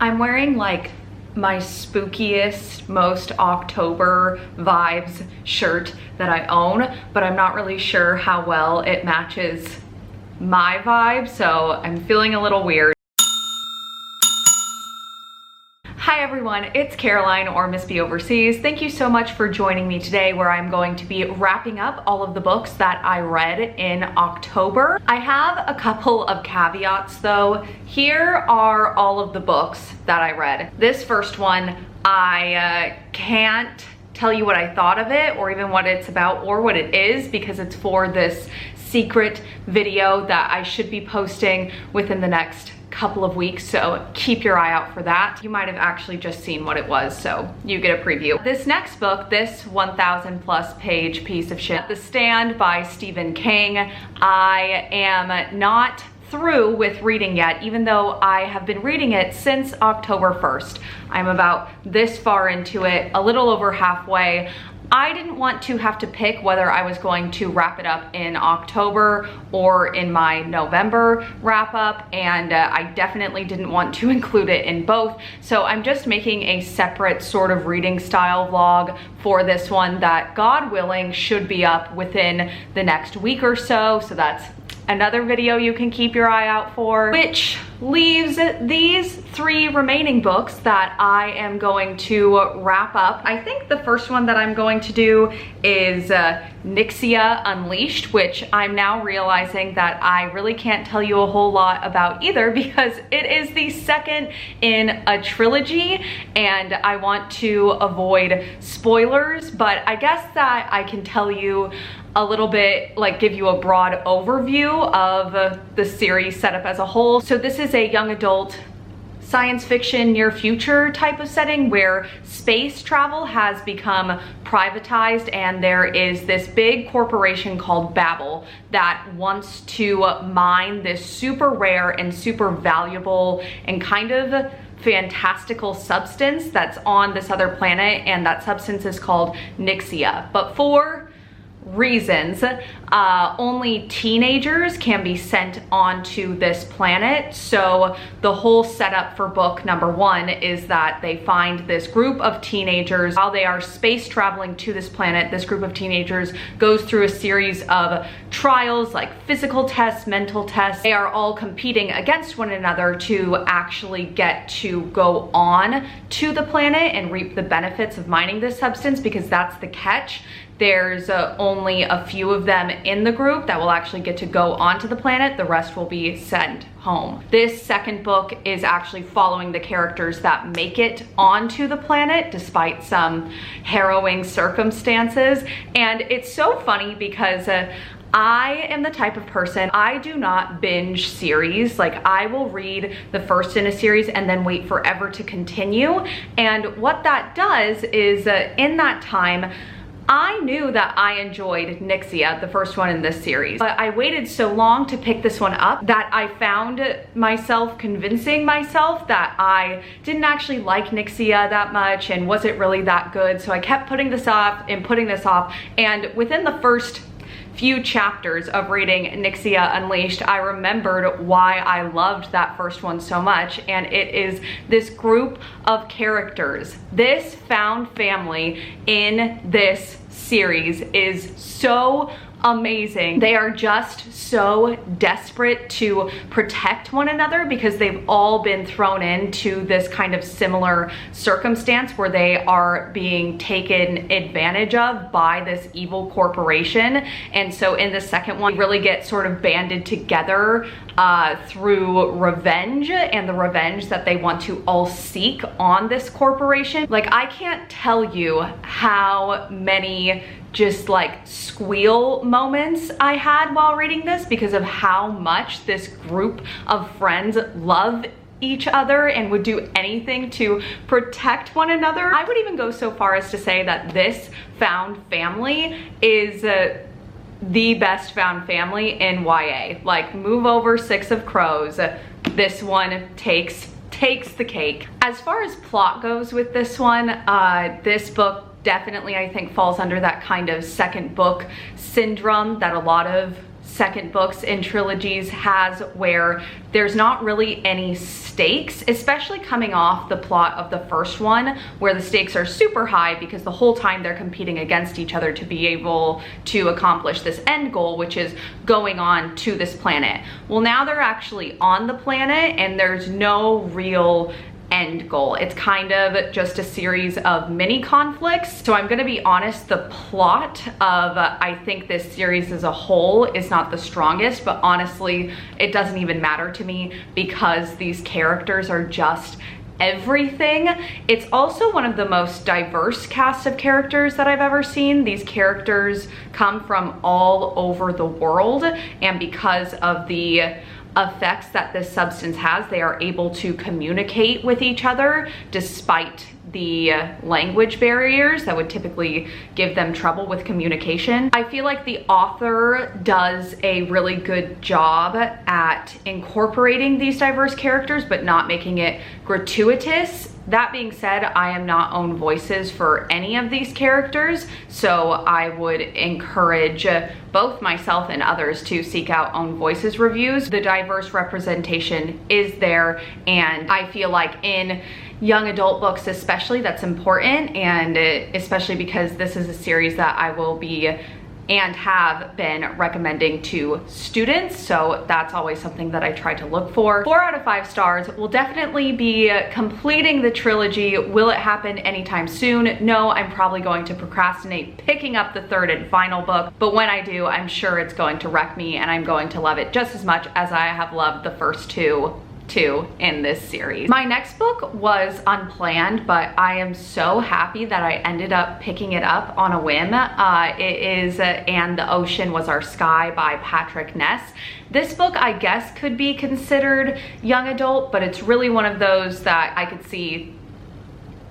I'm wearing like my spookiest, most October vibes shirt that I own, but I'm not really sure how well it matches my vibe, so I'm feeling a little weird. Hi everyone, it's Caroline or Miss B Overseas. Thank you so much for joining me today, where I'm going to be wrapping up all of the books that I read in October. I have a couple of caveats though. Here are all of the books that I read. This first one, I can't tell you what I thought of it or even what it's about or what it is, because it's for this secret video that I should be posting within the next couple of weeks, so keep your eye out for that. You might have actually just seen what it was, so you get a preview. This next book, this 1,000+ page piece of shit, The Stand by Stephen King, I am not through with reading yet, even though I have been reading it since October 1st. I'm about this far into it, a little over halfway. I didn't want to have to pick whether I was going to wrap it up in October or in my November wrap up, and I definitely didn't want to include it in both. So I'm just making a separate sort of reading style vlog for this one that, God willing, should be up within the next week or so. So that's another video you can keep your eye out for, which leaves these 3 remaining books that I am going to wrap up. I think the first one that I'm going to do is Nixia Unleashed, which I'm now realizing that I really can't tell you a whole lot about either, because it is the second in a trilogy and I want to avoid spoilers, but I guess that I can tell you a little bit, like give you a broad overview of the series setup as a whole. So this is a young adult science fiction near future type of setting where space travel has become privatized, and there is this big corporation called Babel that wants to mine this super rare and super valuable and kind of fantastical substance that's on this other planet, and that substance is called Nixia. But for reasons, only teenagers can be sent onto this planet. So the whole setup for book number 1 is that they find this group of teenagers. While they are space traveling to this planet, this group of teenagers goes through a series of trials, like physical tests, mental tests. They are all competing against one another to actually get to go on to the planet and reap the benefits of mining this substance, because that's the catch. There's only a few of them in the group that will actually get to go onto the planet. The rest will be sent home. This second book is actually following the characters that make it onto the planet despite some harrowing circumstances. And it's so funny because I am the type of person, I do not binge series. Like, I will read the first in a series and then wait forever to continue. And what that does is in that time, I knew that I enjoyed Nixia, the first one in this series, but I waited so long to pick this one up that I found myself convincing myself that I didn't actually like Nixia that much and wasn't really that good. So I kept putting this off and putting this off, and within the first few chapters of reading Nixia Unleashed, I remembered why I loved that first one so much, and it is this group of characters. This found family in this series is so amazing. They are just so desperate to protect one another because they've all been thrown into this kind of similar circumstance where they are being taken advantage of by this evil corporation. And so in the second one, we really get sort of banded together through revenge, and the revenge that they want to all seek on this corporation. Like, I can't tell you how many just like squeal moments I had while reading this because of how much this group of friends love each other and would do anything to protect one another. I would even go so far as to say that this found family is the best found family in YA. Like, move over Six of Crows, this one takes the cake. As far as plot goes with this one, this book definitely, I think, falls under that kind of second book syndrome that a lot of second books in trilogies has, where there's not really any stakes, especially coming off the plot of the first one, where the stakes are super high because the whole time they're competing against each other to be able to accomplish this end goal, which is going on to this planet. Well, now they're actually on the planet and there's no real end goal. It's kind of just a series of mini conflicts. So I'm gonna be honest, the plot of I think this series as a whole is not the strongest, but honestly, it doesn't even matter to me because these characters are just everything. It's also one of the most diverse cast of characters that I've ever seen. These characters come from all over the world, and because of the effects that this substance has, they are able to communicate with each other despite the language barriers that would typically give them trouble with communication. I feel like the author does a really good job at incorporating these diverse characters, but not making it gratuitous. That being said, I am not own voices for any of these characters, so I would encourage both myself and others to seek out own voices reviews. The diverse representation is there, and I feel like in young adult books especially, that's important, and especially because this is a series that I will be and have been recommending to students, so that's always something that I try to look for. 4 out of 5 stars. Will definitely be completing the trilogy. Will it happen anytime soon? No, I'm probably going to procrastinate picking up the 3rd and final book, but when I do, I'm sure it's going to wreck me and I'm going to love it just as much as I have loved the first two in this series. My next book was Unplanned, but I am so happy that I ended up picking it up on a whim. It is And the Ocean Was Our Sky by Patrick Ness. This book, I guess, could be considered young adult, but it's really one of those that I could see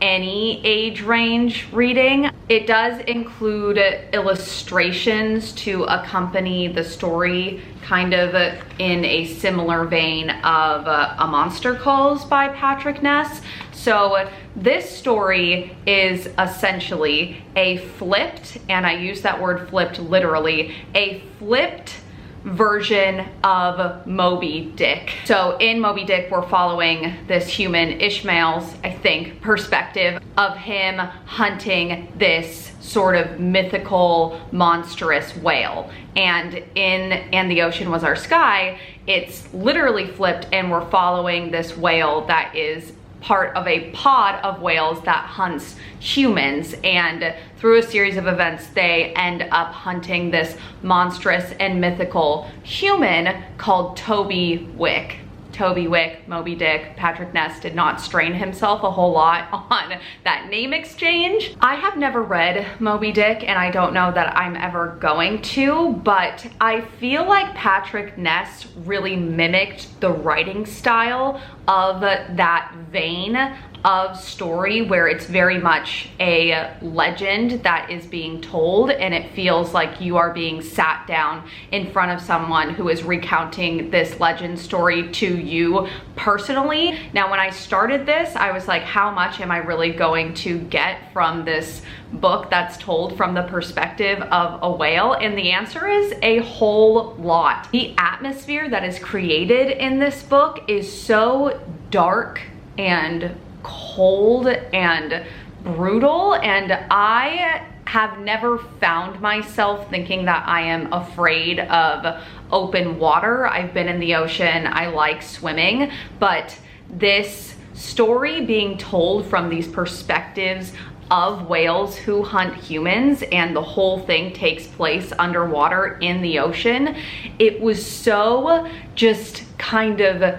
any age range reading. It does include illustrations to accompany the story, kind of in a similar vein of A Monster Calls by Patrick Ness. So this story is essentially a flipped, and I use that word flipped literally, a flipped version of Moby Dick. So in Moby Dick, we're following this human, Ishmael's, I think, perspective of him hunting this sort of mythical, monstrous whale. And in And the Ocean Was Our Sky, it's literally flipped, and we're following this whale that is part of a pod of whales that hunts humans, and through a series of events they end up hunting this monstrous and mythical human called Toby Wick. Toby Wick, Moby Dick. Patrick Ness did not strain himself a whole lot on that name exchange. I have never read Moby Dick, and I don't know that I'm ever going to, but I feel like Patrick Ness really mimicked the writing style of that vein of story, where it's very much a legend that is being told, and it feels like you are being sat down in front of someone who is recounting this legend story to you personally. Now, when I started this, I was like, how much am I really going to get from this book that's told from the perspective of a whale? And the answer is a whole lot. The atmosphere that is created in this book is so dark and cold and brutal, and I have never found myself thinking that I am afraid of open water. I've been in the ocean, I like swimming, but this story being told from these perspectives of whales who hunt humans, and the whole thing takes place underwater in the ocean, it was so just kind of,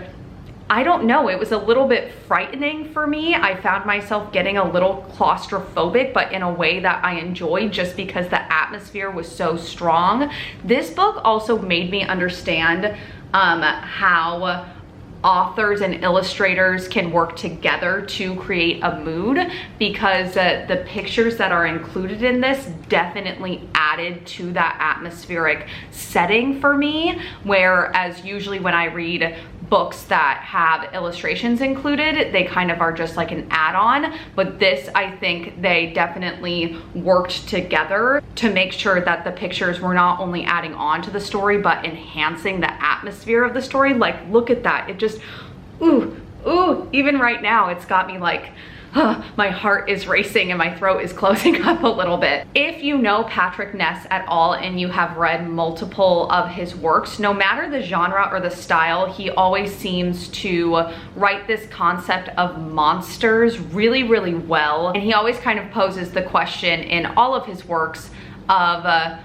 I don't know, it was a little bit frightening for me. I found myself getting a little claustrophobic, but in a way that I enjoyed just because the atmosphere was so strong. This book also made me understand how authors and illustrators can work together to create a mood, because the pictures that are included in this definitely added to that atmospheric setting for me, whereas usually when I read books that have illustrations included. They kind of are just like an add-on, but this, I think they definitely worked together to make sure that the pictures were not only adding on to the story, but enhancing the atmosphere of the story. Like, look at that. It just, ooh, even right now, it's got me like, my heart is racing and my throat is closing up a little bit. If you know Patrick Ness at all and you have read multiple of his works, no matter the genre or the style, he always seems to write this concept of monsters really, really well. And he always kind of poses the question in all of his works of,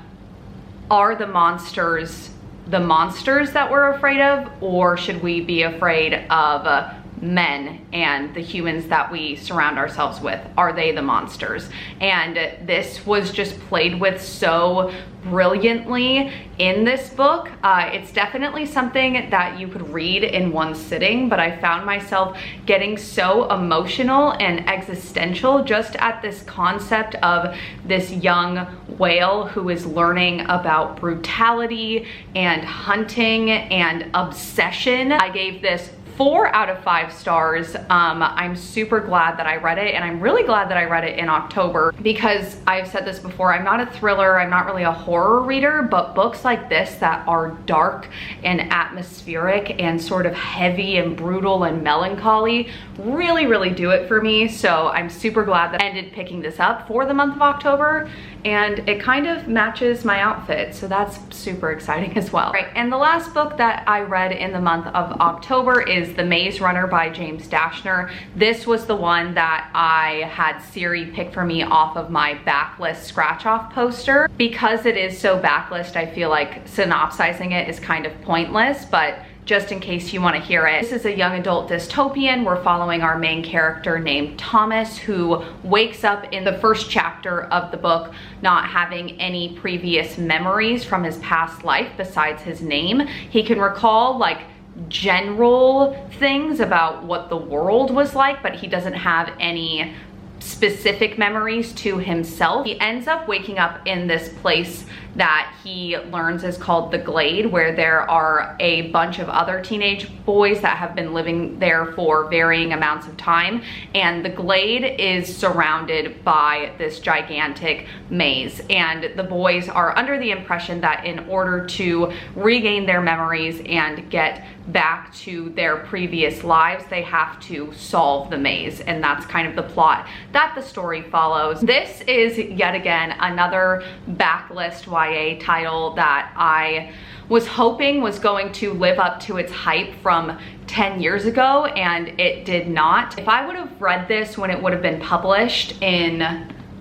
are the monsters that we're afraid of, or should we be afraid of men and the humans that we surround ourselves with? Are they the monsters? And this was just played with so brilliantly in this book. It's definitely something that you could read in one sitting, but I found myself getting so emotional and existential just at this concept of this young whale who is learning about brutality and hunting and obsession. I gave this 4 out of 5 stars. I'm super glad that I read it, and I'm really glad that I read it in October, because I've said this before, I'm not a thriller, I'm not really a horror reader, but books like this that are dark and atmospheric and sort of heavy and brutal and melancholy really, really do it for me. So I'm super glad that I ended picking this up for the month of October, and it kind of matches my outfit, so that's super exciting as well. Right, and the last book that I read in the month of October is The Maze Runner by James Dashner. This was the one that I had Siri pick for me off of my backlist scratch-off poster. Because it is so backlist, I feel like synopsizing it is kind of pointless, but just in case you want to hear it. This is a young adult dystopian. We're following our main character named Thomas, who wakes up in the first chapter of the book not having any previous memories from his past life besides his name. He can recall like general things about what the world was like, but he doesn't have any specific memories to himself. He ends up waking up in this place that he learns is called the Glade, where there are a bunch of other teenage boys that have been living there for varying amounts of time, and the Glade is surrounded by this gigantic maze, and the boys are under the impression that in order to regain their memories and get back to their previous lives, they have to solve the maze, and that's kind of the plot that the story follows. This is yet again another backlist YA title that I was hoping was going to live up to its hype from 10 years ago, and it did not. If I would have read this when it would have been published in,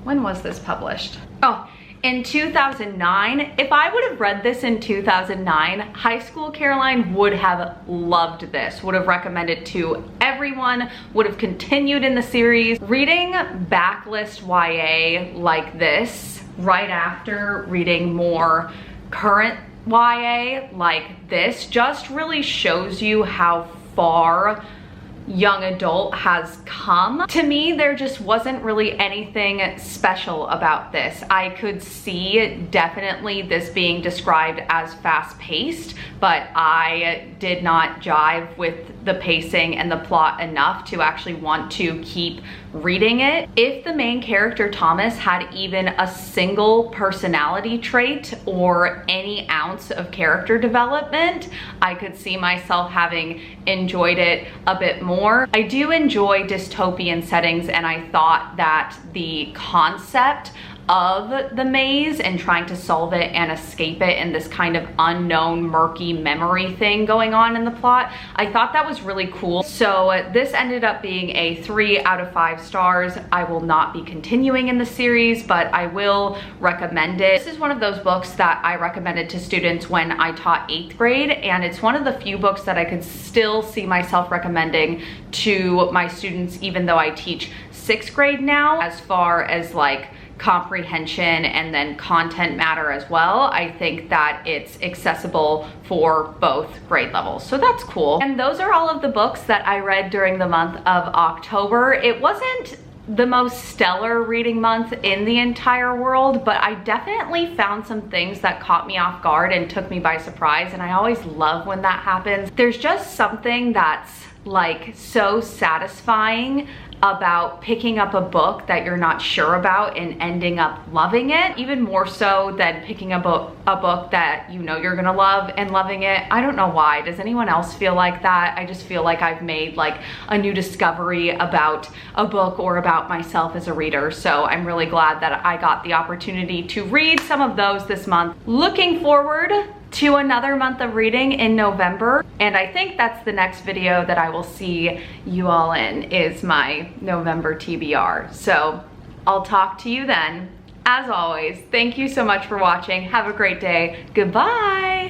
when was this published? Oh, in 2009. If I would have read this in 2009, High School Caroline would have loved this, would have recommended to everyone, would have continued in the series. Reading backlist YA like this right after reading more current YA like this just really shows you how far young adult has come. To me, there just wasn't really anything special about this. I could see definitely this being described as fast-paced, but I did not jive with the pacing and the plot enough to actually want to keep reading it. If the main character Thomas had even a single personality trait or any ounce of character development, I could see myself having enjoyed it a bit more. I do enjoy dystopian settings, and I thought that the concept of the maze and trying to solve it and escape it and this kind of unknown murky memory thing going on in the plot, I thought that was really cool. So this ended up being a 3 out of 5 stars. I will not be continuing in the series, but I will recommend it. This is one of those books that I recommended to students when I taught 8th grade, and it's one of the few books that I could still see myself recommending to my students even though I teach 6th grade now. As far as like comprehension and then content matter as well, I think that it's accessible for both grade levels, so that's cool. And those are all of the books that I read during the month of October. It wasn't the most stellar reading month in the entire world, but I definitely found some things that caught me off guard and took me by surprise, and I always love when that happens. There's just something that's like so satisfying about picking up a book that you're not sure about and ending up loving it, even more so than picking up a book that you know you're gonna love and loving it. I don't know why. Does anyone else feel like that? I just feel like I've made like a new discovery about a book or about myself as a reader. So I'm really glad that I got the opportunity to read some of those this month. Looking forward to another month of reading in November, and I think that's the next video that I will see you all in, is my November TBR. So I'll talk to you then. As always, thank you so much for watching. Have a great day. Goodbye.